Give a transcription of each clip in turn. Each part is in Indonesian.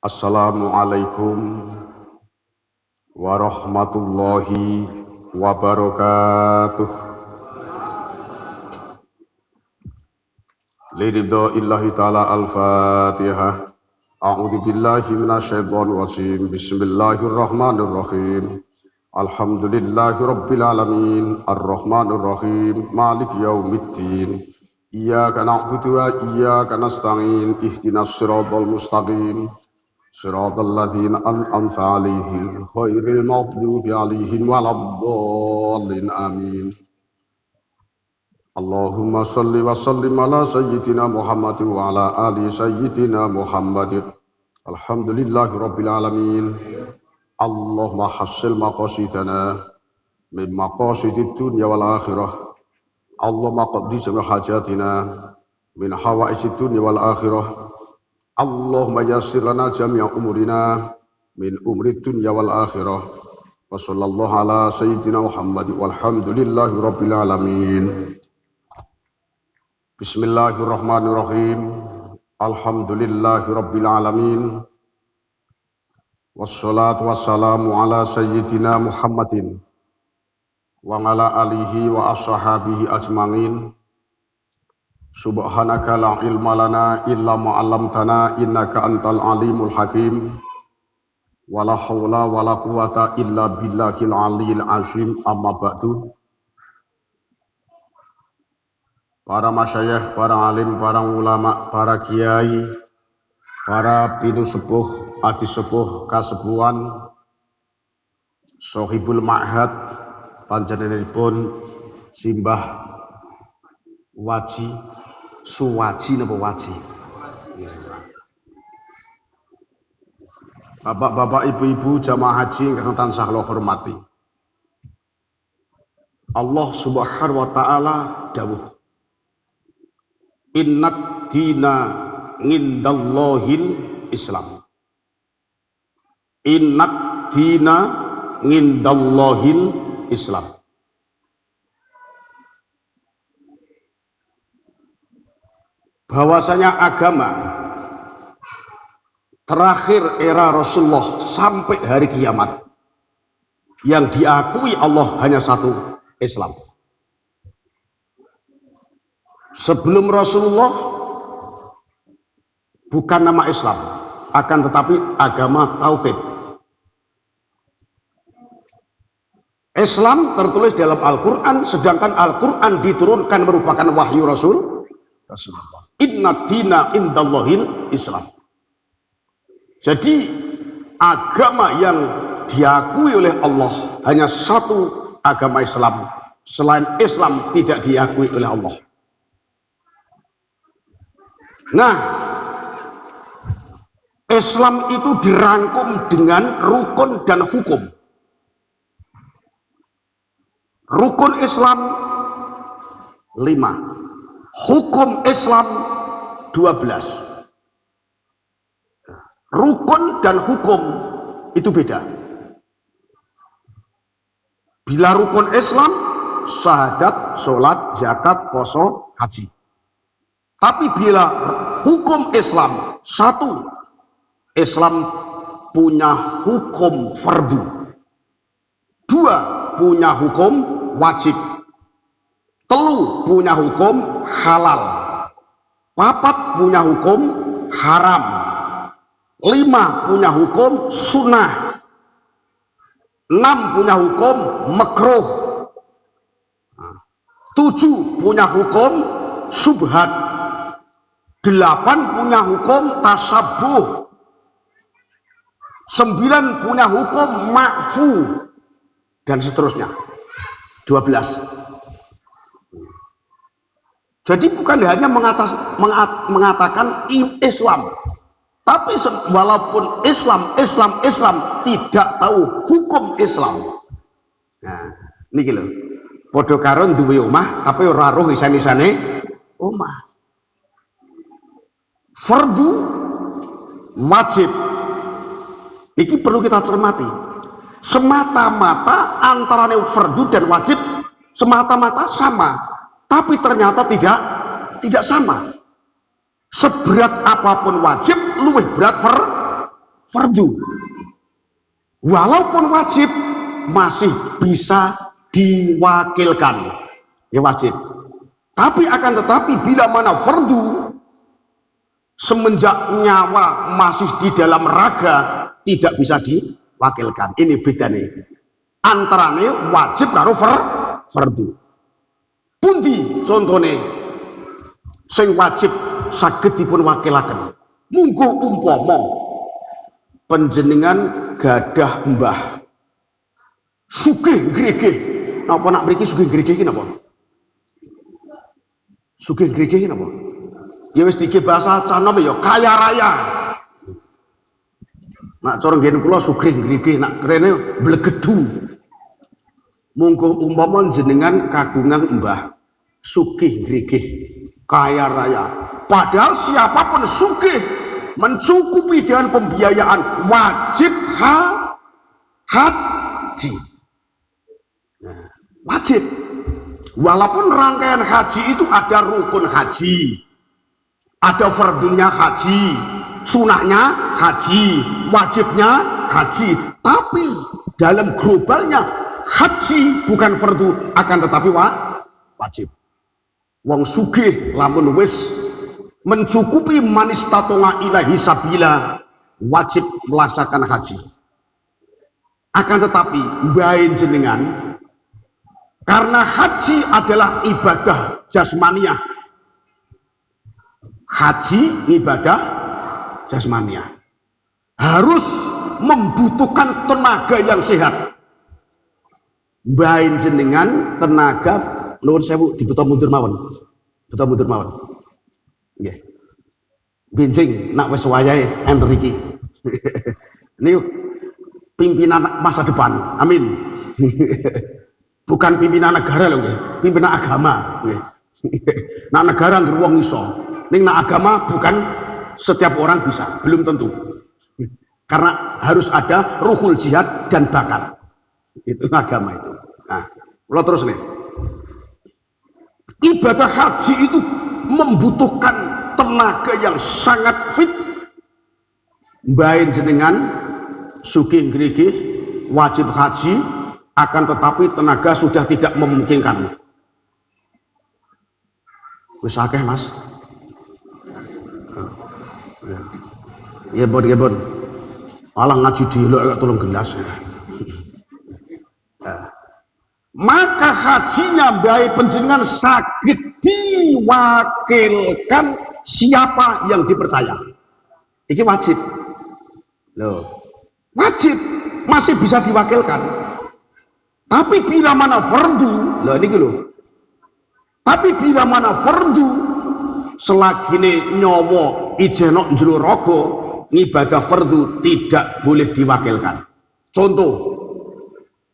Assalamualaikum warahmatullahi wabarakatuh. Liridha'illahi ta'ala al-Fatihah. A'udzu billahi minasyaitonir rajim. Bismillahirrahmanirrahim. Alhamdulillahi rabbil alamin. Arrahmanir rahim. Maliki yaumiddin. Iyyaka na'budu wa iyyaka nasta'in. Ihdinas siratal mustaqim. Shiratal ladzina an'amta 'alaihim ghairil maghdubi 'alaihim waladdallin amin. Allahumma shalli wa sallim ala sayyidina Muhammad wa ala ali sayyidina Muhammad. Alhamdulillahi rabbil alamin. Allahumma hassil maqasidana min maqasidid dunya wal akhirah. Allahumma qaddi jami' hajatina min hawaijid dunya wal akhirah. Allahumma yassir lana jami'a umurina min umri dunya wal akhirah. Wa sallallahu ala sayyidina Muhammad walhamdulillahi rabbil alamin. Bismillahirrahmanirrahim. Alhamdulillahi rabbil alamin. Wassalatu wassalamu ala sayyidina Muhammadin wa ala alihi wa ashabihi ajma'in. Subhanaka la ilma lana illa ma 'allamtana innaka antal alimul hakim. Wala haula wala quwata illa billahil aliyil azim. Amma ba'du. Para masyayikh, para alim, para ulama, para kiai, para pinu sepuh, adi sepuh, kasepuhan, sohibul ma'had, panjenenganipun simbah Waji, Suwaji napa Waji? Bapak-bapak, ibu-ibu jamaah haji ingkang tansah kula hormati. Allah Subhanahu wa taala dawuh, "Innad dina ngindallahil Islam." Innad dina ngindallahil Islam. Bahwasanya agama terakhir era Rasulullah sampai hari kiamat yang diakui Allah hanya satu, Islam. Sebelum Rasulullah bukan nama Islam, akan tetapi agama tauhid. Islam tertulis dalam Al-Quran, sedangkan Al-Quran diturunkan merupakan wahyu Rasulullah. Inna dina indallahil Islam. Jadi agama yang diakui oleh Allah hanya satu, agama Islam. Selain Islam tidak diakui oleh Allah. Nah, Islam itu dirangkum dengan rukun dan hukum. Rukun Islam 5. Hukum Islam 12. Rukun dan hukum itu beda. Bila rukun Islam, syahadat, sholat, zakat, puasa, haji. Tapi bila hukum Islam, satu, Islam punya hukum fardu. Dua, punya hukum wajib. Telu, punya hukum halal. Papat, punya hukum haram. 5, punya hukum sunnah. 6, punya hukum makruh. 7, punya hukum subhat. 8, punya hukum tasabuh. 9, punya hukum ma'fu. Dan seterusnya. 12. Jadi bukan hanya mengatakan Islam, tapi walaupun Islam tidak tahu hukum Islam. Nah, niki lho. Padha karo duwe omah tapi ora roh isan-isane omah. Fardu wajib. Iki perlu kita cermati. Semata-mata antarane fardu dan wajib semata-mata sama. Tapi ternyata tidak sama. Seberat apapun wajib, luwih berat fardu. Walaupun wajib masih bisa diwakilkan, ya wajib. Tapi akan tetapi bila mana fardu semenjak nyawa masih di dalam raga tidak bisa diwakilkan. Ini bedanya antarane wajib karo fardu. Pundi contohnya sing wajib saged dipun wakilaken. Munggo umpama panjenengan gadah mbah sugih gregeh. Napa nak mriki sugih gregeh iki napa? Sugih gregeh iki napa? Ya wis dike bahasa canom ya kaya raya. Nak cara nggen kula sugih gregeh, nak krene blegedu. Munggo umpama jenengan kagungan mbah sugih gregeh, kaya raya. Padahal siapapun sugih mencukupi dengan pembiayaan wajib haji. Nah, wajib. Walaupun rangkaian haji itu ada rukun haji, ada fardunya haji, sunahnya haji, wajibnya haji. Tapi dalam globalnya haji bukan fardu, akan tetapi wajib. Wong sugih lamun wis mencukupi manistatonga ilahi sabila wajib melaksanakan haji. Akan tetapi mbahin jenengan, karena haji adalah ibadah jasmaniah. Haji ibadah jasmaniah harus membutuhkan tenaga yang sehat. Mbahin jenengan tenaga nuwun sewu dibutuh mundur mawon. Butuh mundur mawon. Nggih. Benjing nak wis wayahe enter iki. Ini pimpinan masa depan. Amin. Bukan pimpinan negara loh, pimpinan agama. Nah negara nggak wong iso. Ning nak agama bukan setiap orang bisa, belum tentu. Karena harus ada ruhul jihad dan bakat. Itu agama itu. Nah, lo terus nih. Ibadah haji itu membutuhkan tenaga yang sangat fit. Mbahin jenengan sugih ngrigih wajib haji, akan tetapi tenaga sudah tidak memungkinkan. Wis akeh Mas. Ya bon, ya bon. Malah ngaji dilok tolong gelas. Maka hajinya baik penjenengan sakit diwakilkan siapa yang dipercaya. Ini wajib. Loh, wajib masih bisa diwakilkan. Tapi bila mana fardu, loh ini loh. Tapi bila mana fardu, selagi ini nyawa ijenok njero raga, ibadah fardu tidak boleh diwakilkan. Contoh,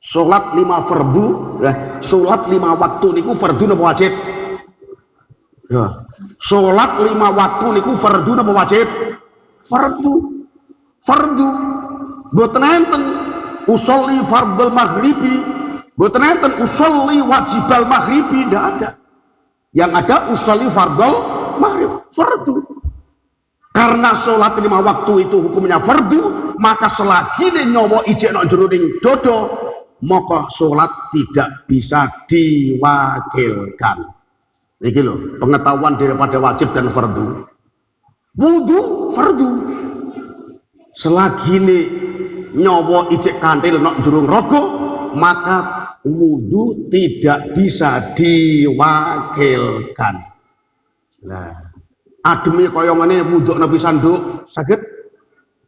sholat 5 fardu, sholat 5 waktu niku fardu napa wajib? Ya. Sholat 5 waktu niku fardu napa wajib? Fardu. Fardu. Mboten enten usolli fardul maghribi, mboten enten usolli wajibal maghribi, tidak ada. Yang ada usolli fardul maghrib, fardu. Karena sholat 5 waktu itu hukumnya fardu, maka selagi nyawa ijek nok jroning dodo, maka sholat tidak bisa diwakilkan. Ini loh pengetahuan daripada wajib dan fardu. Wudu fardu. Selagi ini nyawa ijek kantil nok jurung rogo, maka wudu tidak bisa diwakilkan. Nah, ademi kaya ngene wudu nabi sanduk saged?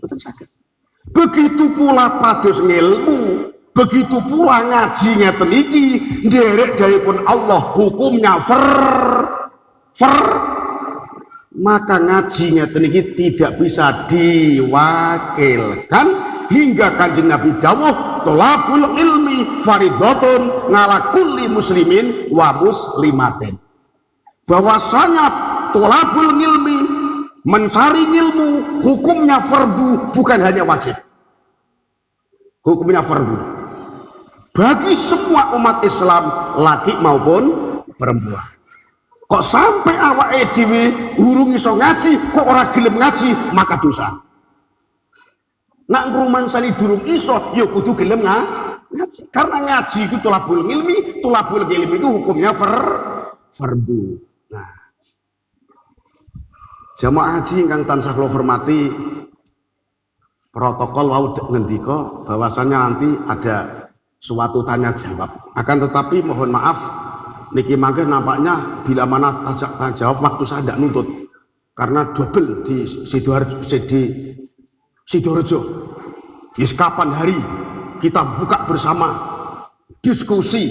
Betul saged. Begitu pula pados ngilmu. Begitu pula ngaji ngeten iki nderek daripun Allah hukumnya maka ngaji ngeten iki tidak bisa diwakilkan hingga Kanjeng Nabi dawuh thalabul ilmi fardhatun ala kulli muslimin wa muslimatin. Bahwasanya thalabul ilmi mencari ilmu hukumnya fardu, bukan hanya wajib. Hukumnya fardu bagi semua umat Islam, laki maupun perempuan. Kok sampai awake dhewe urung iso ngaji, kok ora gelem ngaji, maka dosa. Nak ngrumangsani durung iso, ya kudu gelem ngaji. Karena ngaji itu tolabul ilmi itu hukumnya fardu. Nah, jamaah haji ingkang tansah kula hormati, protokol wau ngendika bahwasannya nanti ada suatu tanya jawab. Akan tetapi mohon maaf, niki mangke nampaknya bila mana tanya jawab waktu saya tidak nuntut. Karena double di Sidoarjo. Yes, kapan hari kita buka bersama diskusi.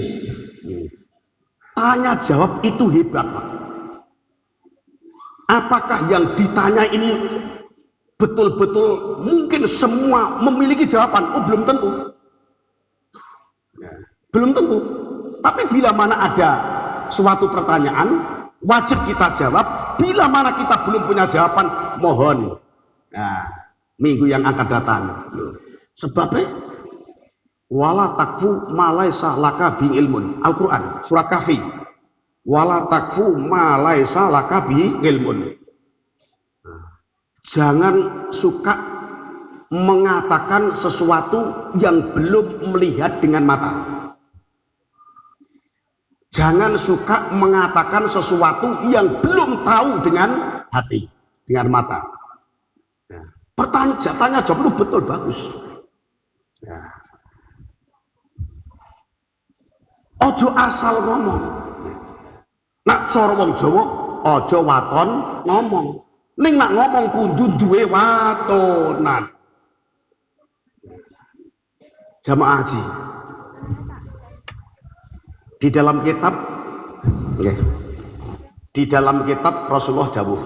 Tanya jawab itu hebat, Pak. Apakah yang ditanya ini betul-betul mungkin semua memiliki jawaban? Oh, belum tentu. Belum tentu. Tapi bila mana ada suatu pertanyaan, wajib kita jawab. Bila mana kita belum punya jawaban, mohon. Nah, minggu yang akan datang. Sebabnya, wala takfu ma laisa laka bi ilmun. Al-Quran, surat Kahfi. Wala takfu ma laisa laka bi ilmun. Jangan suka mengatakan sesuatu yang belum melihat dengan mata. Jangan suka mengatakan sesuatu yang belum tahu dengan hati, dengan mata. Ya. Tanya jawab itu betul bagus. Ya. Ojo asal ngomong. Nak cara wong Jawa, ojo waton ngomong. Ning nak ngomong kudu duwe watonan. Jamaah haji. Di dalam kitab, okay, di dalam kitab Rasulullah dawuh.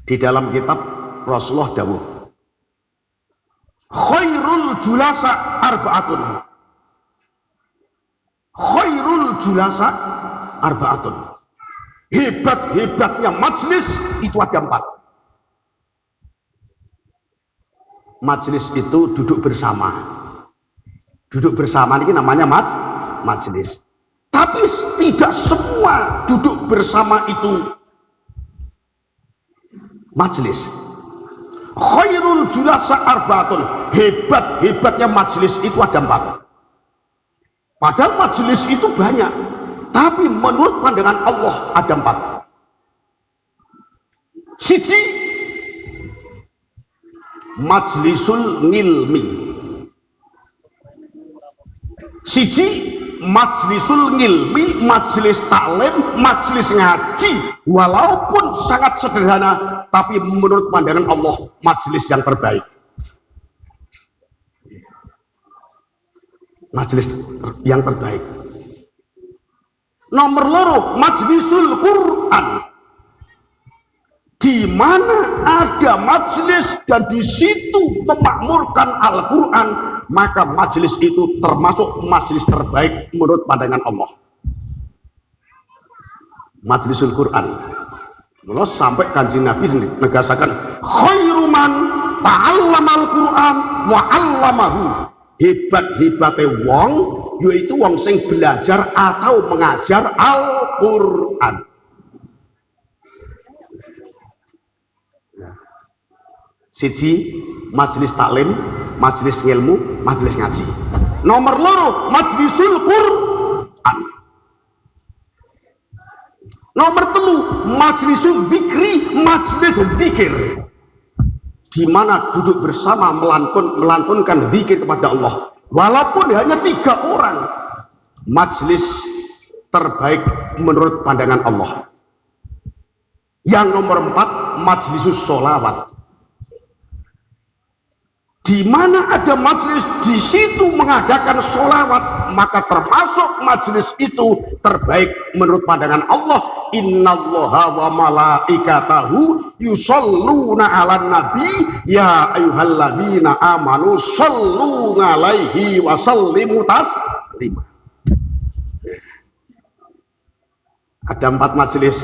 Di dalam kitab Rasulullah dawuh. Khairul julasa arba'atun. Khairul julasa arba'atun. Hebat-hebatnya majlis itu ada 4. Majlis itu duduk bersama. Duduk bersama ini namanya majlis. Tapi tidak semua duduk bersama itu majlis. Khairul julasa arba'atun. Hebat-hebatnya majlis itu ada 4. Padahal majlis itu banyak. Tapi menurut pandangan Allah ada 4. Siji, majlisul ngilmi. Siji, majlisul ngilmi, majlis taklim, majlis ngaji. Walaupun sangat sederhana, tapi menurut pandangan Allah majlis yang terbaik. Majlis yang terbaik. Nomor 2, majlisul Quran. Di mana ada majlis dan di situ memakmurkan Al-Quran, maka majlis itu termasuk majlis terbaik menurut pandangan Allah. Majlisul Quran. Mulai sampai Kanjeng Nabi menegaskan khairu man ta'allamal Quran wa 'allamahu. Hebat-hebate wong yaitu wong sing belajar atau mengajar Al-Quran. Siji, majlis taklim, majlis ilmu, majlis ngaji. Nomor 2, majlisul Quran. Nomor 3, majlisul zikri, majlis zikir. Di mana duduk bersama melantunkan zikir kepada Allah. Walaupun hanya 3 orang. Majlis terbaik menurut pandangan Allah. Yang nomor 4, majlisus sholawat. Di mana ada majlis di situ mengadakan sholawat, maka termasuk majlis itu terbaik menurut pandangan Allah. Innallaha wa malaikatahu yusholluna 'alan nabi ya ayyuhalladzina amanu shollu 'alaihi wa sallimu taslima. Ada 4 majlis.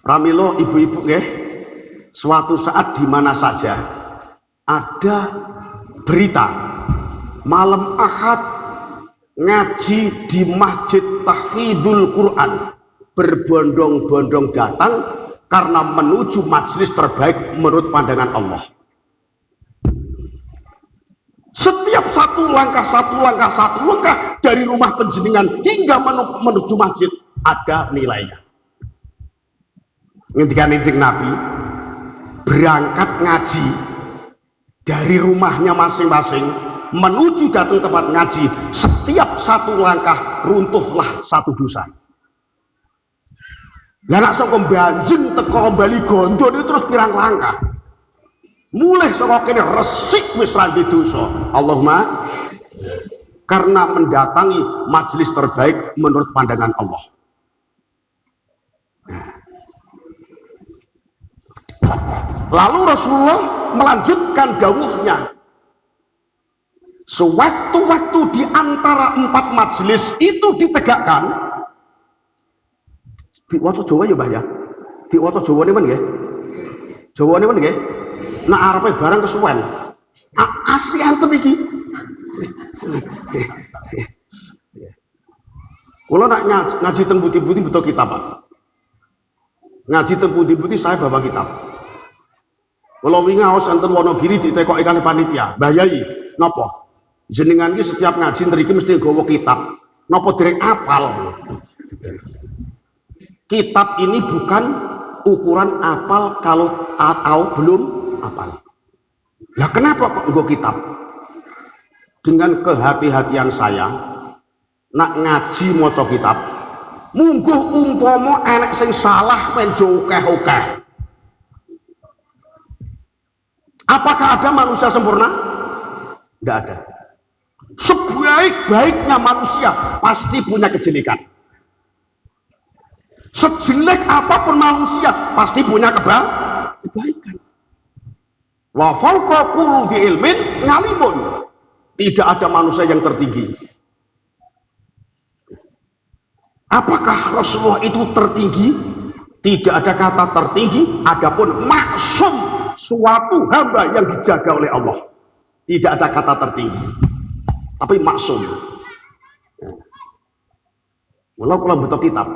Pramila ibu-ibu nggih, suatu saat di mana saja ada berita malam Ahad ngaji di Masjid Tahfidzul Quran, berbondong-bondong datang karena menuju majlis terbaik menurut pandangan Allah. satu langkah dari rumah panjenengan hingga menuju masjid ada nilainya. Ngendikan Kanjeng Nabi, berangkat ngaji dari rumahnya masing-masing menuju datang tempat ngaji, setiap satu langkah runtuhlah satu dosa. Lah nek saka Banjeng teko Bali Gondo itu terus pirang langkah. Mulai saka kene resik wis ra dosa. Allahumma, karena mendatangi majelis terbaik menurut pandangan Allah. Lalu Rasulullah melanjutkan dawuhnya, sewaktu-waktu di antara 4 majelis itu ditegakkan. Diwaca Jawa ya Mbah ya. Diwaca Jawane men nggih. Jawane men nggih. Nek arepe barang kesuwen. Asli anten iki. Kula nak ngaji teng budi-budi betul kitab, Pak. Ngaji teng budi-budi saya bawa kitab. Kula wingi aos enten Wonogiri ditekoki kali panitia. Mbah Yai, napa? Jenengan iki setiap ngaji mriki mesti nggawa kitab. Napa dereng apal? Kitab ini bukan ukuran apal kalau atau belum apal. Lah kenapa kok nggo kitab? Dengan kehati-hatian saya, nak ngaji maca kitab, mungguh umpama enek sing salah menjo akeh-akeh. Apakah ada manusia sempurna? Tidak ada. Sebaik-baiknya manusia pasti punya kejelekan. Sejelek apapun manusia pasti punya kebaikan. Wa fawqa kulli ilmin ngalimun. Tidak ada manusia yang tertinggi. Apakah Rasulullah itu tertinggi? Tidak ada kata tertinggi, adapun maksum, suatu hamba yang dijaga oleh Allah. Tidak ada kata tertinggi, tapi maksum. Walau kalau betul kitab,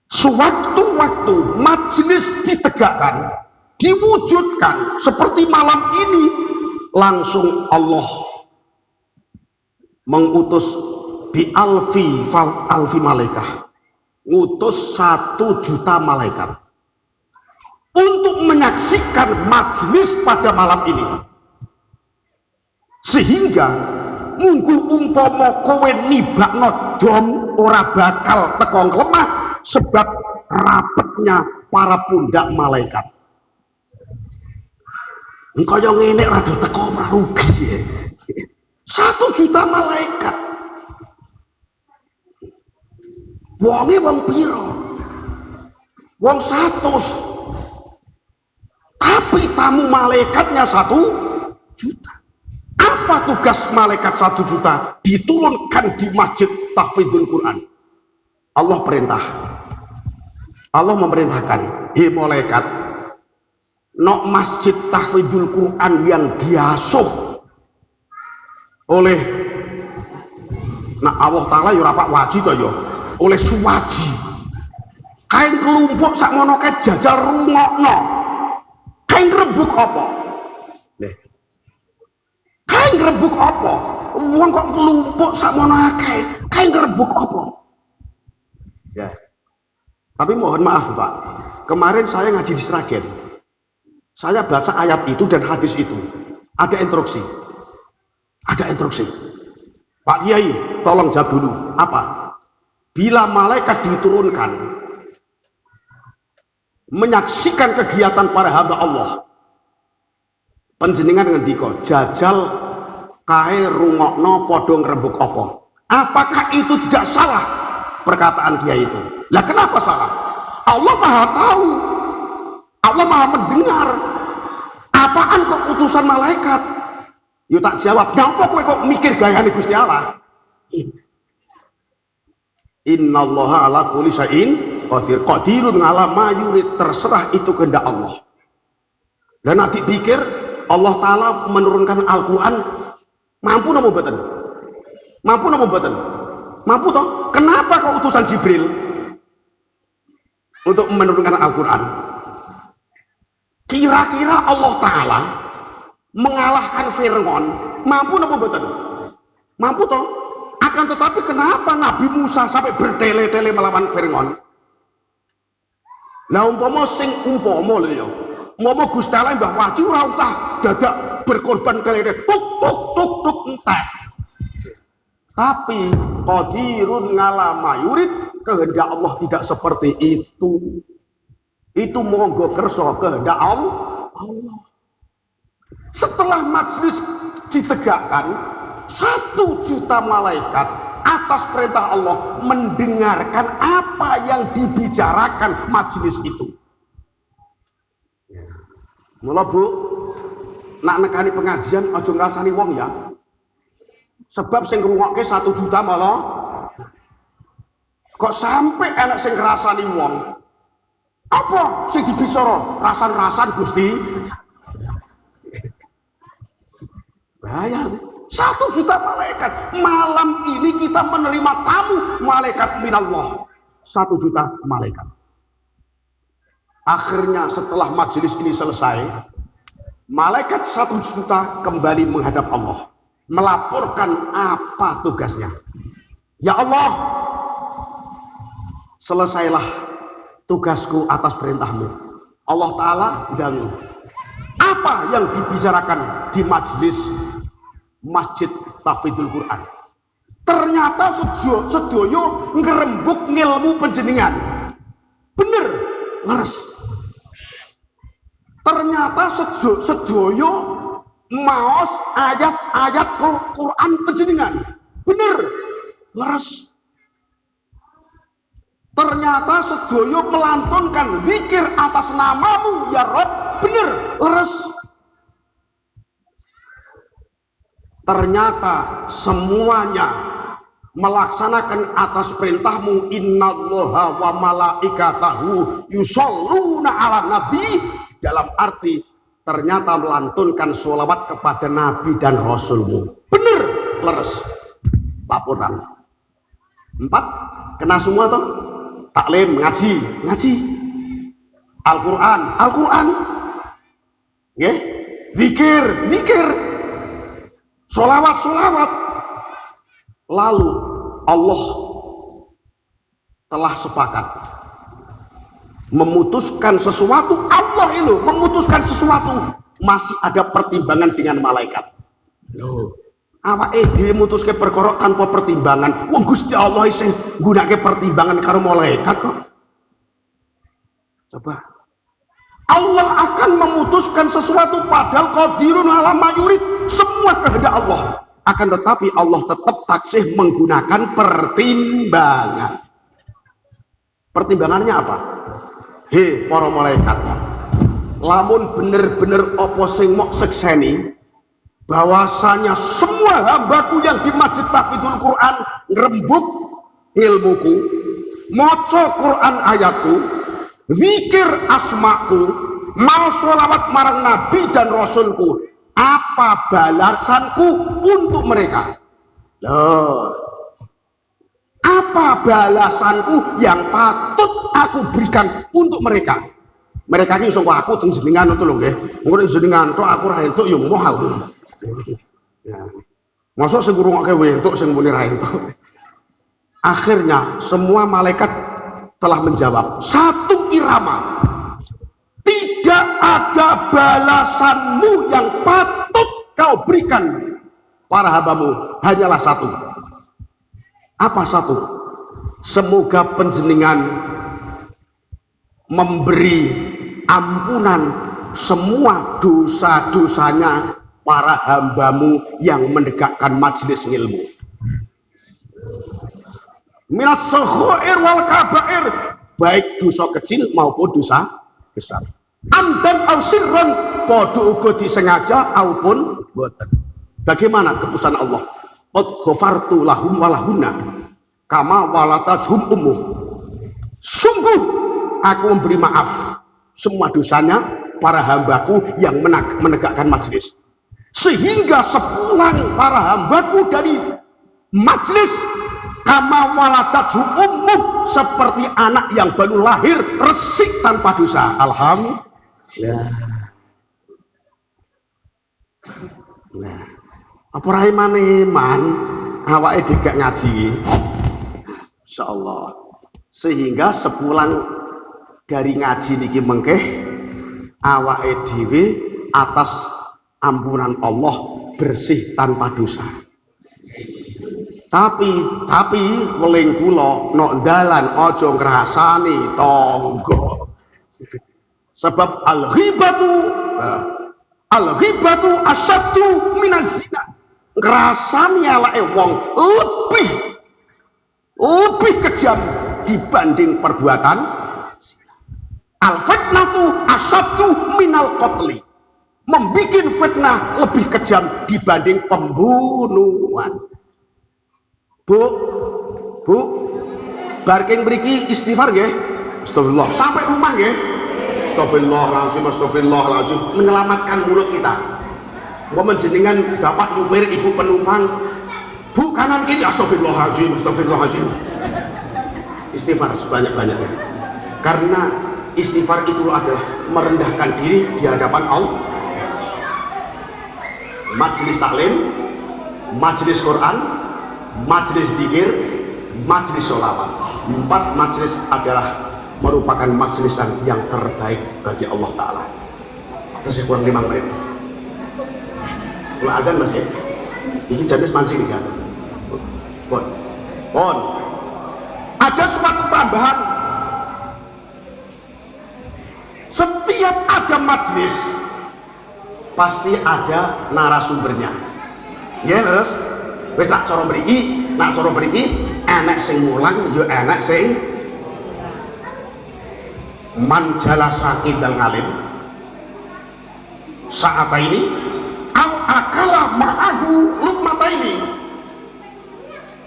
sewaktu-waktu majelis ditegakkan, diwujudkan seperti malam ini, langsung Allah mengutus bi alfi malaikah, ngutus 1 juta malaikat untuk menyaksikan majelis pada malam ini, sehingga munggu umpama kowe nibakno dom ora bakal teko lemah sebab rapetnya para pundak malaikat. Engkau yang ngene rada teko ora rugi ya. 1 juta malaikat. Wonge wong piro? Wong 100. Tapi tamu malaikatnya 1 juta. Apa tugas malaikat 1 juta? Diturunkan di masjid tahfidzul Quran. Allah perintah. Allah memerintahkan, hei malaikat, nok masjid tahfidzul Quran yang diasuh oleh Allah Ta'ala ya rapak wajib ya, oleh suwaji. Kain kelumpuk sak ngono kae jajal rungokno. Kain rebuk apa? Kain rebuk apa? Wong kok kelumpuk sak ngono akeh. Kain rebuk apa? Ya. Tapi mohon maaf Pak, kemarin saya ngaji di Sragen. Saya baca ayat itu dan hadis itu. Ada instruksi. Ada instruksi. Pak Kiai, tolong jawab dulu. Apa? Bila malaikat diturunkan menyaksikan kegiatan para hamba Allah, panjenengan ngendika, jajal kae rungokno padha ngrebuk apa? Apakah itu tidak salah perkataan Kiai itu? Lah kenapa salah? Allah Maha tahu. Allah Maha mendengar. Apaan kok utusan malaikat? Yo tak jawab, nyapa kowe kok mikir gayane Gusti Allah? Innallaha ala kulli syai'in qadir. Qadirun ala ma yurid, terserah itu kehendak Allah. Dan nanti pikir Allah Ta'ala menurunkan Al-Quran mampu napa mboten? Mampu napa mboten? Mampu toh? Kenapa kok utusan Jibril untuk menurunkan Al-Quran? Kira-kira Allah Ta'ala mengalahkan Fir'aun, mampu napa mboten? Mampu toh? Akan tetapi kenapa Nabi Musa sampai bertele-tele melawan Fir'aun? Lah umpama sing umpama lho ya. Umpama Gusti Allah Mbah Wahyu ora usah dadak berkorban tele tuk tuk tuk tuk entek. Tapi qadirun ngalama yurid, kehendak Allah tidak seperti itu. Itu monggo kersa kehendak Allah. Setelah majlis ditegakkan, 1 juta malaikat atas perintah Allah mendengarkan apa yang dibicarakan majlis itu. Mula Bu, nak nekani pengajian aja ngrasani wong ya. Sebab sing ngrungokke 1 juta malah kok sampai enak sing ngrasani wong. Apa sing dibicara? Rasan-rasan Gusti. Bahaya. 1 juta malaikat. Malam ini kita menerima tamu malaikat minallah. 1 juta malaikat. Akhirnya setelah majelis ini selesai, malaikat 1 juta kembali menghadap Allah, melaporkan apa tugasnya. Ya Allah, selesailah tugasku atas perintahmu. Allah Ta'ala dan apa yang dibicarakan di majelis Masjid Tahfidzul Quran. Ternyata sedoyo ngerembuk ngilmu penjenengan. Bener, leres. Ternyata sedoyo maos ayat-ayat Quran penjenengan. Bener, leres. Ternyata sedoyo melantunkan zikir atas namamu ya Rabb. Bener, leres. Ternyata semuanya melaksanakan atas perintahmu, innallaha wa malaikatahu yusholluna ala nabi, dalam arti ternyata melantunkan sholawat kepada nabi dan rasulmu. Bener, leres. Laporan 4 kena semua toh. Taklim, ngaji Al-Quran ya, zikir sholawat. Lalu Allah telah sepakat memutuskan sesuatu. Allah itu memutuskan sesuatu, masih ada pertimbangan dengan malaikat. Loh, awake dhewe mutuske perkara tanpa pertimbangan. Wong Gusti Allah sing nggunakake pertimbangan karo malaikat kok. Coba. Allah akan memutuskan sesuatu padahal qadirun ala mayurid, semua kehendak Allah. Akan tetapi Allah tetap taksih menggunakan pertimbangan. Pertimbangannya apa? Hei para malaikat, lamun bener-bener apa sing mok sekseni bahwasanya semua hambaku yang di Masjid Tahfidzul Quran ngrembug ilmuku, maca Quran ayatku, zikir asmaku, mau sholawat marang nabi dan rasulku, apa balasanku untuk mereka? Loh, apa balasanku yang patut aku berikan untuk mereka? Mereka ini sangka aku teng jenengan itu lho nggih. Engko jenengan tok aku ra entuk ya moh aku. Ya. Masuk sing ngrungokke entuk sing muni ra entuk. Akhirnya semua malaikat telah menjawab satu irama. Tidak ada balasanmu yang patut kau berikan para hambamu, hanyalah satu. Apa satu? Semoga panjenengan memberi ampunan semua dosa-dosanya para hambamu yang menegakkan majelis ilmu. Minas saghair wal kabair, baik dosa kecil maupun dosa besar. Amdan au sirron, padha uga disengaja maupun boten. Bagaimana keputusan Allah? Qad ghafartu lahum walahunna kama walatajhum ummuh. Sungguh aku memberi maaf semua dosanya para hambaku yang menegakkan majelis. Sehingga sepulang para hambaku dari majelis, kama walatajhum ummuh, seperti anak yang baru lahir resik tanpa dosa. Alhamdulillah. Nah, apa ra iman awake dhewe ngaji. Insyaallah. Sehingga sepulang dari ngaji niki mengkeh awake dhewe atas ampunan Allah bersih tanpa dosa. Tapi weling kula nok dalan aja ngrasani tangga. Sebab al-ghibatu asyaddu minaz zina. Ngrasani awake wong lebih kejam dibanding perbuatan zina. Al-fitnatu asyaddu minal qatli. Membikin fitnah lebih kejam dibanding pembunuhan. Bu, barking mriki istighfar nggih. Astagfirullah. Sampai rumah nggih. Astagfirullahaladzim, menyelamatkan mulut kita. Mau menjenengan bapak nyupir, ibu penumpang, bu kanan kiri, astagfirullahaladzim. Istighfar sebanyak-banyaknya. Karena istighfar itu adalah merendahkan diri di hadapan Allah. Majelis taklim, majelis Quran, majelis zikir, majelis sholawat. 4 majelis adalah merupakan majelis yang terbaik bagi Allah Ta'ala. Terus kurang 5 menit. Kalau adzan masih, ini jenis mancing kan? Pon. Ada suatu tambahan. Setiap ada majelis pasti ada narasumbernya. Ya terus. Wis nak cara mriki enek sing mulang yo enek sing man jalasa indal ngalim saat ini au akala ma'ahu lukmata ini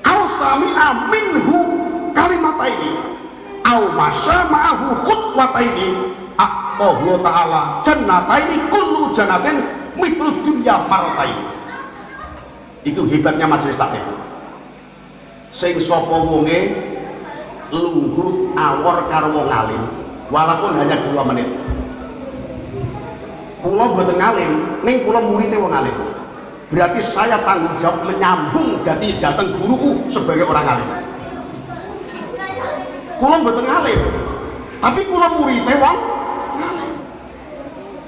au sami'a minhu kalimata ini au masya ma'ahu khutwata ini Allah ta'ala jannata ini kullu jannatin mithlud dunya marata ini. Itu hebatnya majelis taklim. Sing sapa wonge lungguh awor karo wong alim walaupun hanya 2 menit. Kula mboten ngalim, ning kula muridé wong alim. Berarti saya tanggung jawab menyambung dadi dateng guruku sebagai orang alim. Kula mboten ngalim, tapi kula muridé wong alim.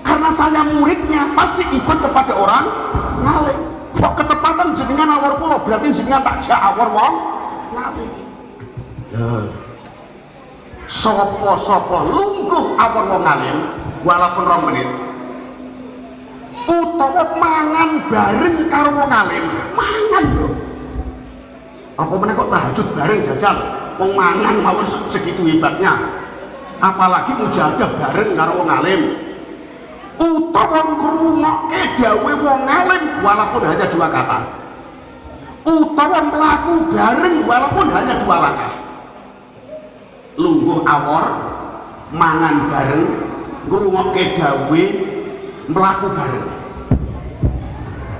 Karena saya muridnya pasti ikut kepada orang alim. Kok ketepatan jenengan awor kula berarti jenengan tak jak awor wong ngalim. Sopo lungguh awor wong ngalim walaupun 2 menit utawa mangan bareng karo wong ngalim, mangan lho. Apa meneh kok tahajud bareng jajal wong mangan mawon segitu hebatnya. Apalagi mujahadah bareng karo wong ngalim. Utawa ngrungokke dawuhe wong alim walaupun hanya 2 kata. Utawa mlaku bareng walaupun hanya 2 langkah. Lungguh awor, mangan bareng, ngrungokke dawuhe, mlaku bareng.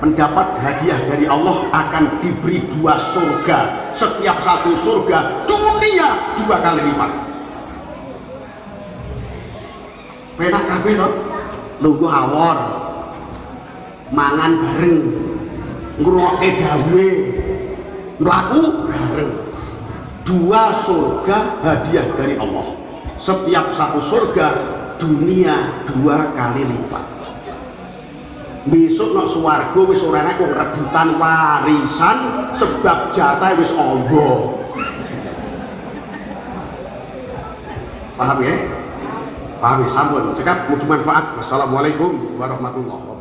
Mendapat hadiah dari Allah akan diberi 2 surga. Setiap satu surga dunia 2 kali lipat. Penak kabeh to? Lungguh awor, mangan bareng, ngrungokke dawuhe, mlaku bareng. 2 surga hadiah dari Allah. Setiap satu surga dunia 2 kali lipat. Besok nak swarga wis ora enek wong rebutan warisan sebab jatah wis amba. Paham ya? Paham ya, sampun cekap mutu manfaat. Wassalamualaikum warahmatullahi wabarakatuh.